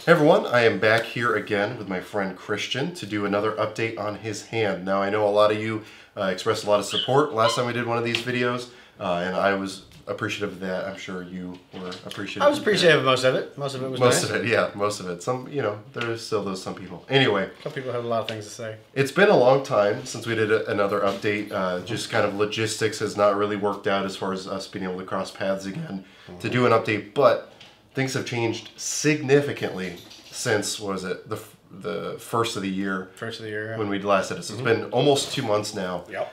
Hey everyone, I am back here again with my friend Christian to do another update on his hand. Now I know a lot of you expressed a lot of support last time we did one of these videos, and I was appreciative of that. I'm sure you were appreciative. I was appreciative of most of it. Most of it was nice. Most of it, yeah, most of it. Some, you know, there's still those some people. Anyway. Some people have a lot of things to say. It's been a long time since we did another update. Just kind of logistics has not really worked out as far as us being able to cross paths again to do an update, but things have changed significantly since, what was it, the first of the year. First of the year, yeah. When we last did it. So it's been almost 2 months now. Yep.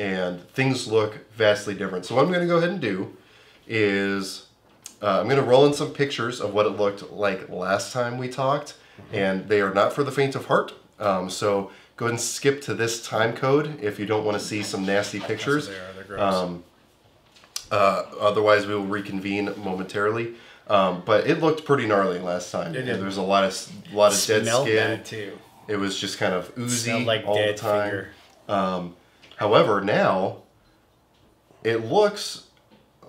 And things look vastly different. So what I'm going to go ahead and do is I'm going to roll in some pictures of what it looked like last time we talked. And they are not for the faint of heart. So go ahead and skip to this time code if you don't want to see some nasty pictures. That's what they are. They're gross. Otherwise, we will reconvene momentarily. But it looked pretty gnarly last time. There was a lot of dead skin. Bad too. It was just kind of oozy like all dead the time. Finger. However, now it looks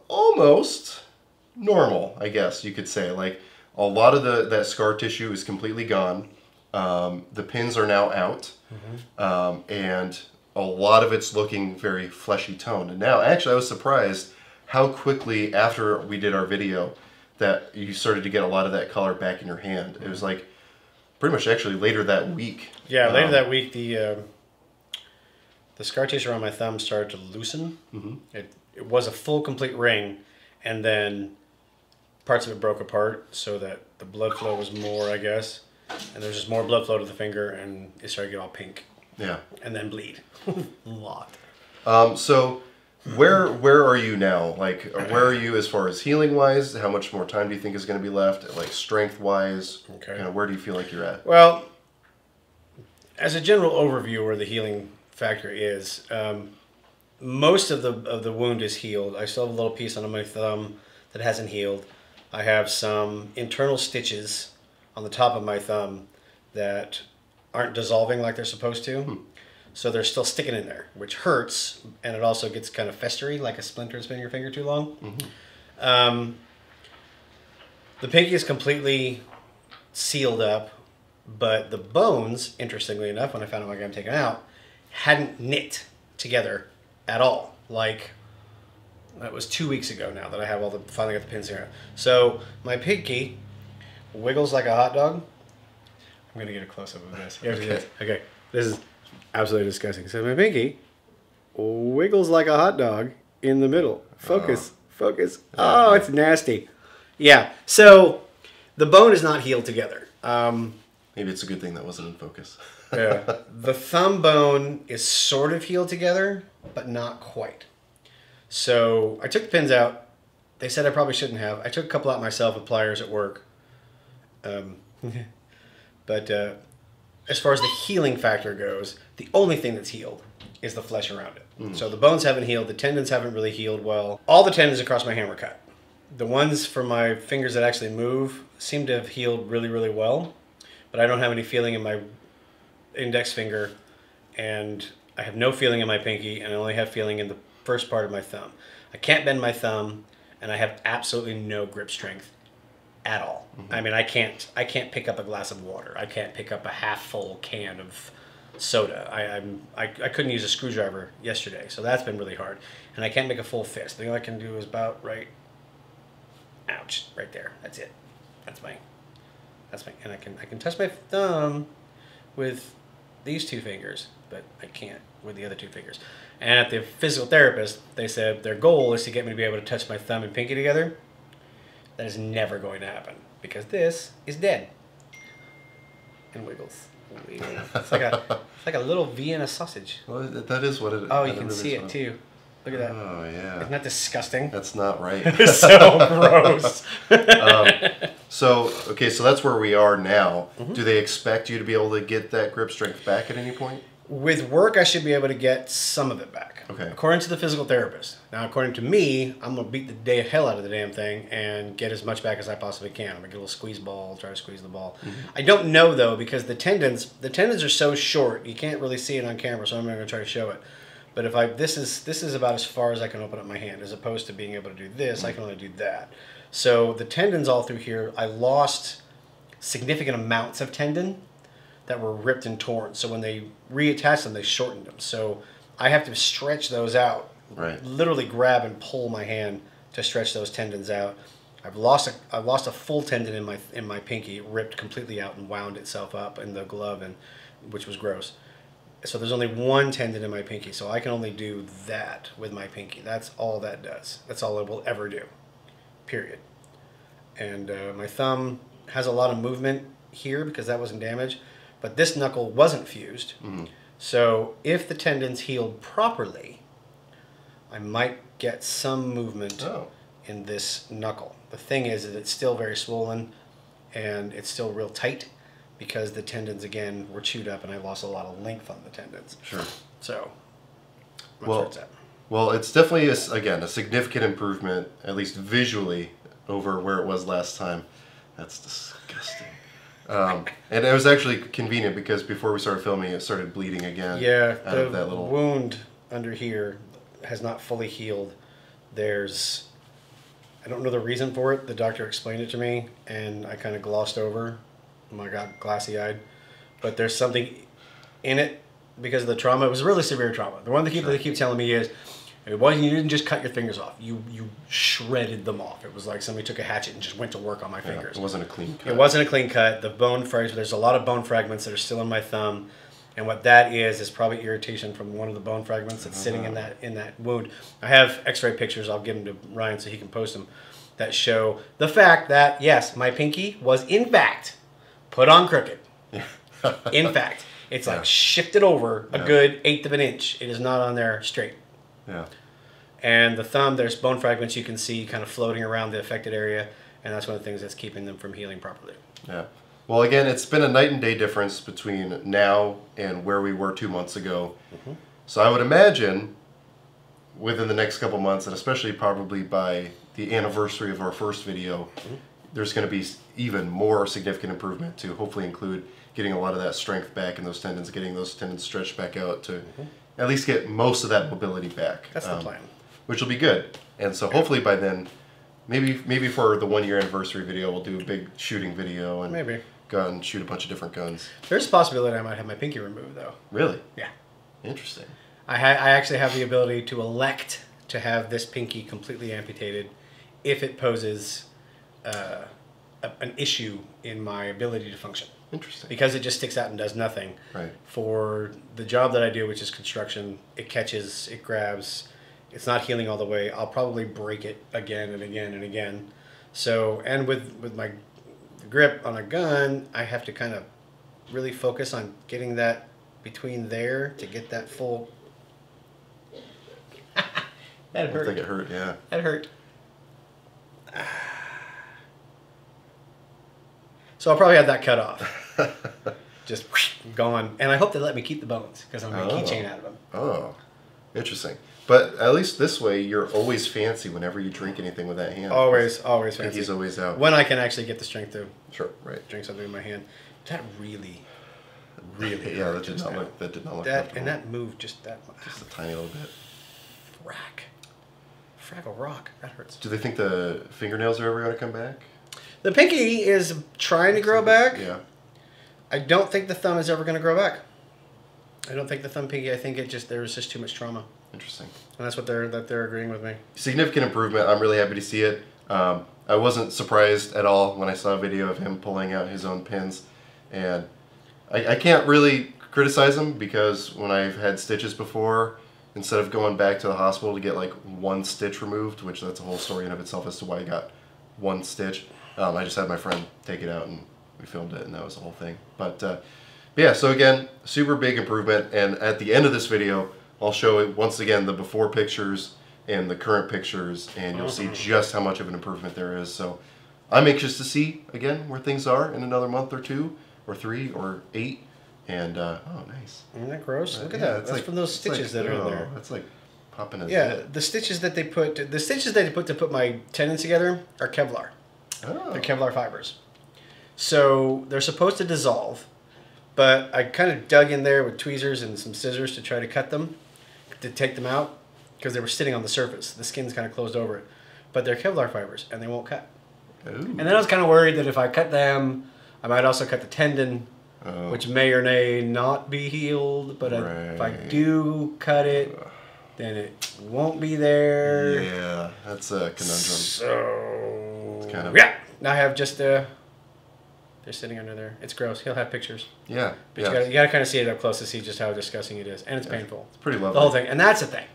almost normal, I guess you could say. Like a lot of that scar tissue is completely gone. The pins are now out, and a lot of it's looking very fleshy toned. And now, actually, I was surprised how quickly after we did our video that you started to get a lot of that color back in your hand. It was like pretty much actually later that week. Yeah, later that week, the scar tissue around my thumb started to loosen. It was a full, complete ring, and then parts of it broke apart so that the blood flow was more, I guess. And there was just more blood flow to the finger, and it started to get all pink. Yeah. And then bleed. A lot. So where are you now? Like, where are you as far as healing wise? How much more time do you think is going to be left? Like strength wise, where do you feel like you're at? Well, as a general overview, where the healing factor is, most of the wound is healed. I still have a little piece on my thumb that hasn't healed. I have some internal stitches on the top of my thumb that aren't dissolving like they're supposed to. So they're still sticking in there, which hurts, and it also gets kind of festery, like a splinter that's been in your finger too long. The pinky is completely sealed up, but the bones, interestingly enough, when I found out my gum taken out, hadn't knit together at all. Like, that was 2 weeks ago now that I have finally got the pins here. So my pinky wiggles like a hot dog. I'm going to get a close-up of this. Okay. This is absolutely disgusting. So my pinky wiggles like a hot dog in the middle. Focus. Oh, it's nasty. Yeah. So the bone is not healed together. Maybe it's a good thing that wasn't in focus. Yeah. The thumb bone is sort of healed together, but not quite. So I took the pins out. They said I probably shouldn't have. I took a couple out myself with pliers at work. But as far as the healing factor goes, the only thing that's healed is the flesh around it. So the bones haven't healed. The tendons haven't really healed well. All the tendons across my hand were cut. The ones for my fingers that actually move seem to have healed really, really well. But I don't have any feeling in my index finger, and I have no feeling in my pinky, and I only have feeling in the first part of my thumb. I can't bend my thumb, and I have absolutely no grip strength at all. I mean, I can't pick up a glass of water. I can't pick up a half-full can of soda. I couldn't use a screwdriver yesterday, so that's been really hard. And I can't make a full fist. The thing I can do is about right. Ouch! Right there. That's it. That's my. And I can touch my thumb with these two fingers, but I can't with the other two fingers. And at the physical therapist, they said their goal is to get me to be able to touch my thumb and pinky together. That is never going to happen because this is dead and wiggles. It's like a little Vienna sausage. Well, that is what it is. Oh, you can see it too. Look at that. Oh, yeah. Isn't that disgusting? That's not right. It's so gross. So that's where we are now. Do they expect you to be able to get that grip strength back at any point? With work, I should be able to get some of it back. Okay. According to the physical therapist. Now, according to me, I'm going to beat the hell out of the damn thing and get as much back as I possibly can. I'm going to get a little squeeze ball, try to squeeze the ball. I don't know, though, because the tendons are so short, you can't really see it on camera, so I'm not going to try to show it. But if this is about as far as I can open up my hand, as opposed to being able to do this, I can only do that. So the tendons all through here, I lost significant amounts of tendon that were ripped and torn. So when they reattached them, they shortened them. So I have to stretch those out. Right. Literally grab and pull my hand to stretch those tendons out. I've lost a full tendon in my pinky. It ripped completely out and wound itself up in the glove, and which was gross. So there's only one tendon in my pinky, so I can only do that with my pinky. That's all that does. That's all it will ever do. Period. And my thumb has a lot of movement here because that wasn't damaged, but this knuckle wasn't fused. Mm-hmm. So if the tendons healed properly, I might get some movement in this knuckle. The thing is that it's still very swollen and it's still real tight because the tendons, again, were chewed up and I lost a lot of length on the tendons. Sure. So, that's where it's at. Well, it's definitely, again, a significant improvement, at least visually, over where it was last time. That's disgusting. And it was actually convenient because before we started filming, it started bleeding again. Yeah, out of that little wound under here has not fully healed. I don't know the reason for it. The doctor explained it to me, and I kind of glossed over. I got glassy-eyed. But there's something in it because of the trauma. It was really severe trauma. The one that they keep telling me is, you didn't just cut your fingers off. You shredded them off. It was like somebody took a hatchet and just went to work on my fingers. It wasn't a clean cut. It wasn't a clean cut. The bone fragments, there's a lot of bone fragments that are still in my thumb. And what that is probably irritation from one of the bone fragments that's sitting in that wound. I have x-ray pictures. I'll give them to Ryan so he can post them that show the fact that, yes, my pinky was in fact put on crooked. In fact. It's like shifted over a good 1/8 of an inch. It is not on there straight. Yeah. And the thumb, there's bone fragments you can see kind of floating around the affected area, and that's one of the things that's keeping them from healing properly. Yeah. Well, again, it's been a night and day difference between now and where we were 2 months ago. Mm-hmm. So I would imagine within the next couple months, and especially probably by the anniversary of our first video, there's going to be even more significant improvement to hopefully include getting a lot of that strength back in those tendons, getting those tendons stretched back out to at least get most of that mobility back. That's the plan. Which will be good. And so hopefully by then, maybe for the 1 year anniversary video, we'll do a big shooting video and go out and shoot a bunch of different guns. There's a possibility I might have my pinky removed, though. Really? Yeah. Interesting. I actually have the ability to elect to have this pinky completely amputated if it poses an issue in my ability to function. Interesting. Because it just sticks out and does nothing. Right. For the job that I do, which is construction, it catches, it grabs, it's not healing all the way. I'll probably break it again and again and again. So, and with my grip on a gun, I have to kind of really focus on getting that between there to get that full... That hurt. I think it hurt, yeah. That hurt. So I'll probably have that cut off. Just gone. And I hope they let me keep the bones because I'm going to keychain out of them. Oh, interesting. But at least this way, you're always fancy whenever you drink anything with that hand. Always fancy. He's always out. When I can actually get the strength to drink something in my hand. That really yeah, that did not look comfortable. And that moved just that much. Just a tiny little bit. Fraggle rock. That hurts. Do they think the fingernails are ever going to come back? The pinky is trying to grow back. Yeah. I don't think the thumb is ever going to grow back. I don't think the thumb pinky. I think there was just too much trauma. Interesting. And that's what they're agreeing with me. Significant improvement. I'm really happy to see it. I wasn't surprised at all when I saw a video of him pulling out his own pins, and I can't really criticize him because when I've had stitches before, instead of going back to the hospital to get like one stitch removed, which that's a whole story in of itself as to why I got one stitch, I just had my friend take it out and we filmed it, and that was the whole thing. But yeah, so again, super big improvement, and at the end of this video, I'll show it once again the before pictures and the current pictures, and you'll see just how much of an improvement there is. So I'm anxious to see again where things are in another month or 2 or 3 or 8. And oh, nice. Isn't that gross? Look at that. That's from those stitches that are in there. That's like popping a zit. The stitches that they put to put my tendons together are Kevlar. Oh. They're Kevlar fibers. So they're supposed to dissolve, but I kind of dug in there with tweezers and some scissors to try to cut them, to take them out, because they were sitting on the surface. The skin's kind of closed over it. But they're Kevlar fibers, and they won't cut. Ooh. And then I was kind of worried that if I cut them, I might also cut the tendon, which may or may not be healed. But if I do cut it, then it won't be there. Yeah, that's a conundrum. So it's kind of... yeah, now I have just they're sitting under there. It's gross. He'll have pictures. Yeah, but you gotta kind of see it up close to see just how disgusting it is, and it's painful. It's pretty lovely. The whole thing, and that's the thing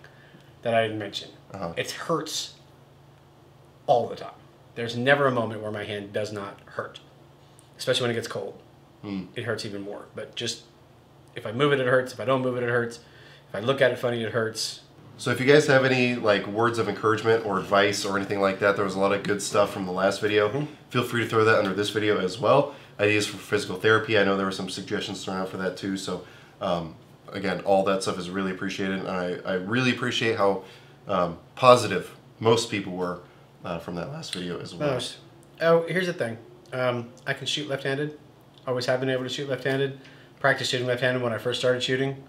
that I didn't mention. Uh-huh. It hurts all the time. There's never a moment where my hand does not hurt, especially when it gets cold. It hurts even more. But just if I move it, it hurts. If I don't move it, it hurts. If I look at it funny, it hurts. So if you guys have any like words of encouragement or advice or anything like that, there was a lot of good stuff from the last video. Feel free to throw that under this video as well. Ideas for physical therapy. I know there were some suggestions thrown out for that too. So again, all that stuff is really appreciated. And I really appreciate how positive most people were from that last video as well. Oh, here's the thing. I can shoot left-handed. Always have been able to shoot left-handed. Practiced shooting left-handed when I first started shooting.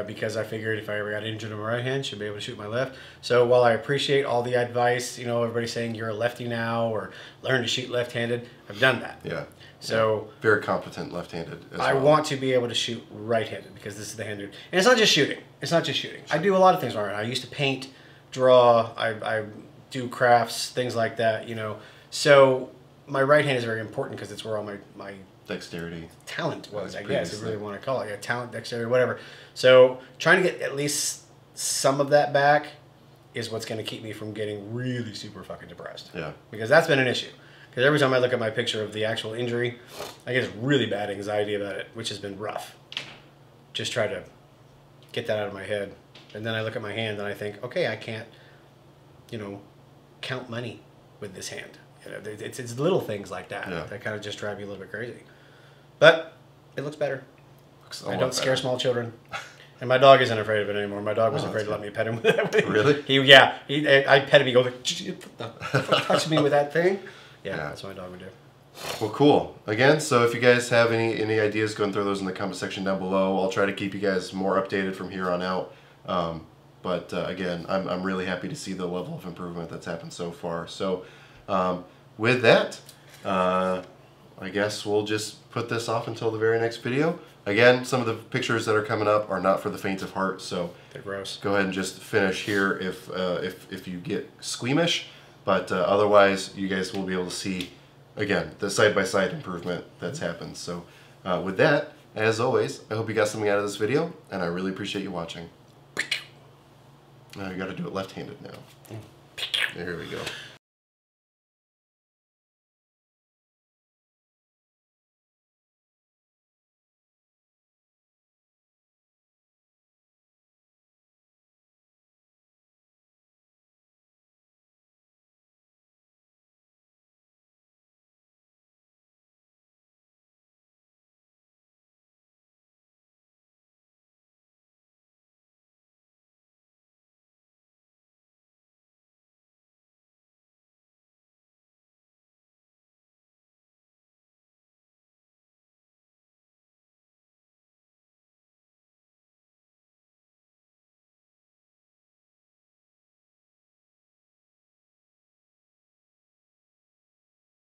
Because I figured if I ever got injured in my right hand, I should be able to shoot my left. So while I appreciate all the advice, you know, everybody saying you're a lefty now or learn to shoot left-handed, I've done that. Yeah. So very competent left-handed as I well. want to be able to shoot right-handed because this is the hand. And it's not just shooting. It's not just shooting. I do a lot of things right. I used to paint, draw, I do crafts, things like that, you know. So my right hand is very important because it's where all my dexterity talent was, I guess, if you really want to call it. Yeah, talent, dexterity, whatever. So trying to get at least some of that back is what's going to keep me from getting really super fucking depressed. Yeah. Because that's been an issue. Because every time I look at my picture of the actual injury, I get really bad anxiety about it, which has been rough. Just try to get that out of my head. And then I look at my hand and I think, okay, I can't, you know, count money with this hand. You know, it's little things like that that kind of just drive you a little bit crazy. But it looks better. I don't scare small children. And my dog isn't afraid of it anymore. My dog was afraid to let me pet him with that. Really? I pet him. He goes like, touch me with that thing. Yeah, that's what my dog would do. Well, cool. Again, so if you guys have any ideas, go and throw those in the comment section down below. I'll try to keep you guys more updated from here on out. But again, I'm really happy to see the level of improvement that's happened so far. So with that, I guess we'll just put this off until the very next video. Again, some of the pictures that are coming up are not for the faint of heart, so they're gross. Go ahead and just finish here if you get squeamish. But otherwise, you guys will be able to see, again, the side-by-side improvement that's happened. So with that, as always, I hope you got something out of this video, and I really appreciate you watching. Now you got to do it left-handed now. There we go.